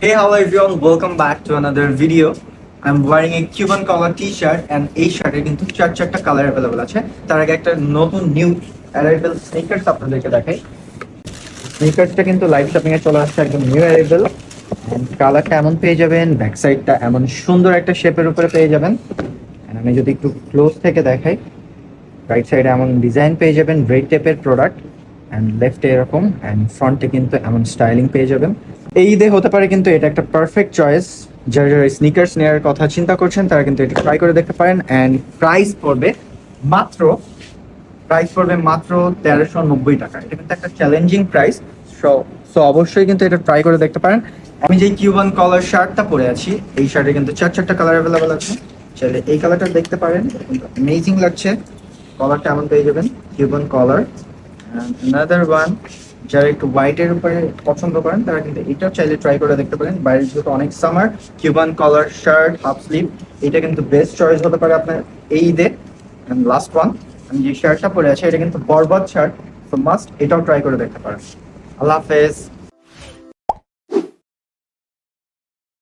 Hey, hello everyone, welcome back to another video. I'm wearing a Cuban collar t-shirt and এই শার্টের কিন্তু চারটা colour available আছে। তার আগে একটা নতুন নিউ অ্যারাইভেল স্নিকার্স আপনাদেরকে দেখাই। স্নিকার্সটা কিন্তু লাইভ শপিং এ চলে আসছে, একদম নিউ অ্যারাইভেল। কালারটা এমন পেয়ে যাবেন, ব্যাক সাইডটা এমন সুন্দর একটা শেপের উপরে পেয়ে যাবেন। আমি যদি একটু ক্লোজ থেকে দেখাই, রাইট সাইডে এমন ডিজাইন পেয়ে যাবেন, ব্রেড টাইপের প্রোডাক্ট, অ্যান্ড লেফটে এরকম, অ্যান্ড ফ্রন্টে কিন্তু এমন স্টাইলিং পেয়ে যাবেন। এই ঈদে হতে পারে কিন্তু এটা একটা পারফেক্ট চয়েস। যারা যারা স্নিকার্স নেওয়ার কথা চিন্তা করছেন তারা কিন্তু এটা ট্রাই করে দেখতে পারেন। অ্যান্ড মাত্র প্রাইস পড়বে মাত্র 1390 টাকা। এটা কিন্তু একটা চ্যালেঞ্জিং প্রাইস। সো অবশ্যই কিন্তু এটা ট্রাই করে দেখতে পারেন। আমি যে কিউবান কলার শার্টটা পরে আছি, এই শার্টে কিন্তু চারটা কালার অ্যাভেলেবল আছে। চাইলে এই কালারটা দেখতে পারেন, কিন্তু অ্যামেজিং লাগছে। কলারটা এমন পেয়ে যাবেন, কিউবান কলার। অ্যানাদার ওয়ান, যারা একটু হোয়াইটের উপরে পছন্দ করেন তারা কিন্তু এটাও চাইলে ট্রাই করে দেখতে পারেন। বাইরে যেহেতু অনেক summer, Cuban collar shirt half sleeve, এটা কিন্তু বেস্ট চয়েস হতে পারে আপনার এই ঈদে। অ্যান্ড লাস্ট ওয়ান, আমি যে শার্টটা পরে আছি এটা কিন্তু বরবাদ শার্ট, তো মাস্ট এটাও ট্রাই করে দেখতে পারেন। আল্লাহ হাফেজ।